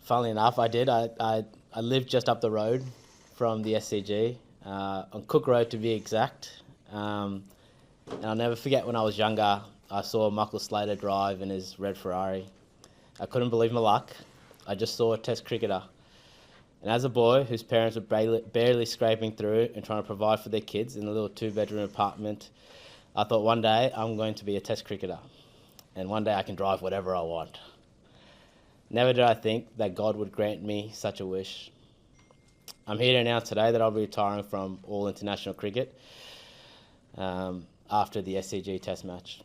Funnily enough, I did. I lived just up the road from the SCG, on Cook Road to be exact. And I'll never forget when I was younger, I saw Michael Slater drive in his red Ferrari. I couldn't believe my luck. I just saw a Test cricketer. And as a boy whose parents were barely scraping through and trying to provide for their kids in a little 2-bedroom apartment, I thought one day I'm going to be a Test cricketer. And one day I can drive whatever I want. Never did I think that God would grant me such a wish. I'm here to announce today that I'll be retiring from all international cricket after the SCG Test match.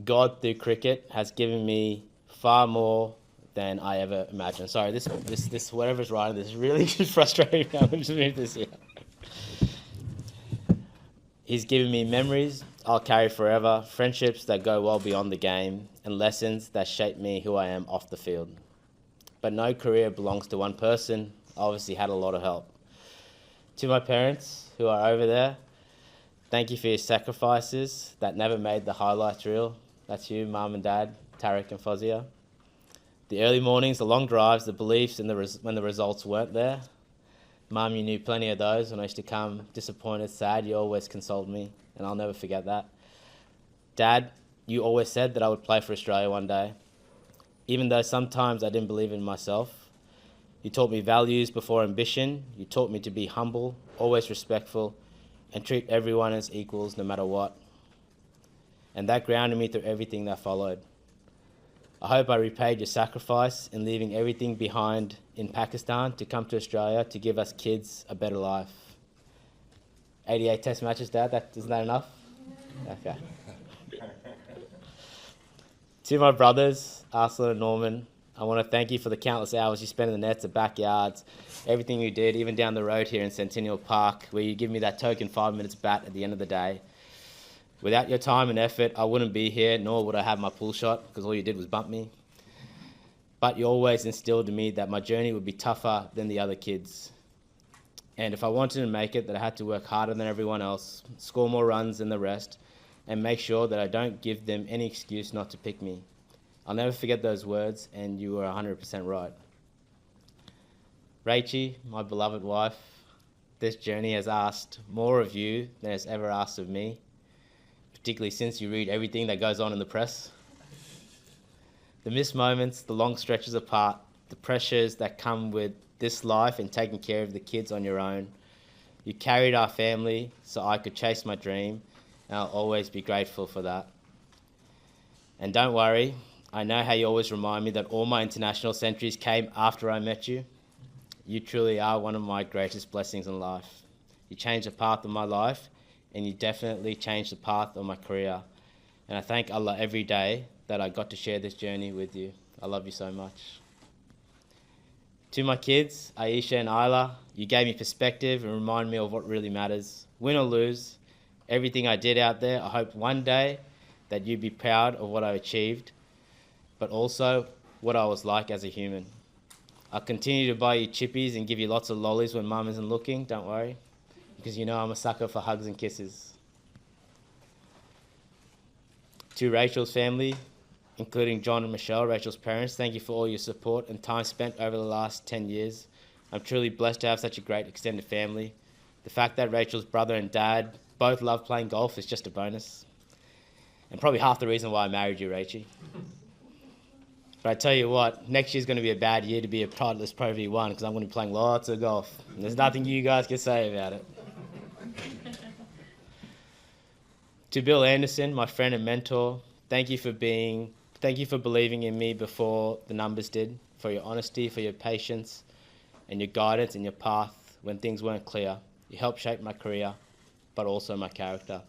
God, through cricket, has given me far more than I ever imagined. Sorry, this whatever's writing this is really frustrating. I'm going to move this here. He's given me memories I'll carry forever, friendships that go well beyond the game, and lessons that shape me who I am off the field. But no career belongs to one person. I obviously had a lot of help. To my parents who are over there, thank you for your sacrifices that never made the highlights reel. That's you, Mum and Dad, Tarek and Fozia. The early mornings, the long drives, the beliefs, and when the results weren't there. Mum, you knew plenty of those. When I used to come disappointed, sad, you always consoled me, and I'll never forget that. Dad, you always said that I would play for Australia one day. Even though sometimes I didn't believe in myself, you taught me values before ambition. You taught me to be humble, always respectful, and treat everyone as equals no matter what. And that grounded me through everything that followed. I hope I repaid your sacrifice in leaving everything behind in Pakistan to come to Australia to give us kids a better life. 88 Test matches, Dad, isn't that enough? Okay. To my brothers, Arslan and Norman, I want to thank you for the countless hours you spent in the nets, the backyards, everything you did, even down the road here in Centennial Park, where you give me that token 5 minutes bat at the end of the day. Without your time and effort, I wouldn't be here, nor would I have my pull shot, because all you did was bump me. But you always instilled in me that my journey would be tougher than the other kids. And if I wanted to make it, that I had to work harder than everyone else, score more runs than the rest, and make sure that I don't give them any excuse not to pick me. I'll never forget those words, and you were 100% right. Rachie, my beloved wife, this journey has asked more of you than it's ever asked of me, particularly since you read everything that goes on in the press. The missed moments, the long stretches apart, the pressures that come with this life and taking care of the kids on your own. You carried our family so I could chase my dream, and I'll always be grateful for that. And don't worry, I know how you always remind me that all my international centuries came after I met you. You truly are one of my greatest blessings in life. You changed the path of my life, and you definitely changed the path of my career. And I thank Allah every day that I got to share this journey with you. I love you so much. To my kids, Aisha and Isla, you gave me perspective and remind me of what really matters. Win or lose, everything I did out there, I hope one day that you'd be proud of what I achieved, but also what I was like as a human. I'll continue to buy you chippies and give you lots of lollies when Mum isn't looking, don't worry, because you know I'm a sucker for hugs and kisses. To Rachel's family, including John and Michelle, Rachel's parents, thank you for all your support and time spent over the last 10 years. I'm truly blessed to have such a great extended family. The fact that Rachel's brother and dad both love playing golf is just a bonus. And probably half the reason why I married you, Rachie. But I tell you what, next year's going to be a bad year to be a Prideless Pro V1 because I'm going to be playing lots of golf. And there's nothing you guys can say about it. To Bill Anderson, my friend and mentor, thank you for believing in me before the numbers did, for your honesty, for your patience, and your guidance and your path when things weren't clear. You helped shape my career, but also my character.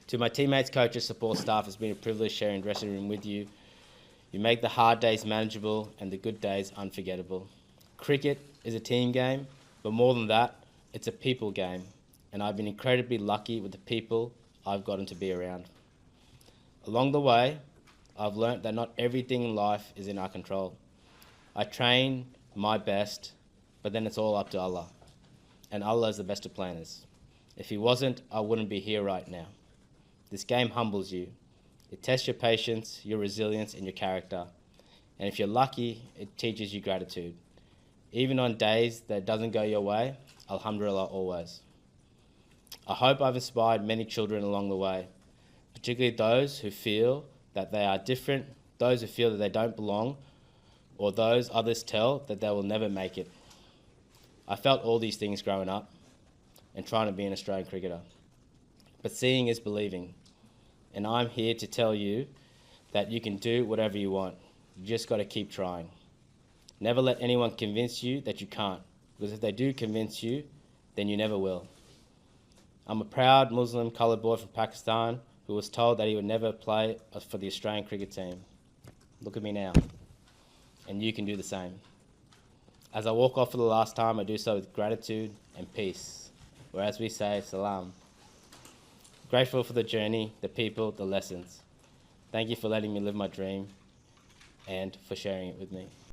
To my teammates, coaches, support staff, it's been a privilege sharing the dressing room with you. You make the hard days manageable and the good days unforgettable. Cricket is a team game, but more than that, it's a people game. And I've been incredibly lucky with the people I've gotten to be around. Along the way, I've learnt that not everything in life is in our control. I train my best, but then it's all up to Allah. And Allah is the best of planners. If He wasn't, I wouldn't be here right now. This game humbles you. It tests your patience, your resilience, and your character. And if you're lucky, it teaches you gratitude. Even on days that doesn't go your way, alhamdulillah always. I hope I've inspired many children along the way, particularly those who feel that they are different, those who feel that they don't belong, or those others tell that they will never make it. I felt all these things growing up and trying to be an Australian cricketer. But seeing is believing. And I'm here to tell you that you can do whatever you want. You just got to keep trying. Never let anyone convince you that you can't, because if they do convince you, then you never will. I'm a proud Muslim coloured boy from Pakistan who was told that he would never play for the Australian cricket team. Look at me now. And you can do the same. As I walk off for the last time, I do so with gratitude and peace, or as we say, salam. Grateful for the journey, the people, the lessons. Thank you for letting me live my dream and for sharing it with me.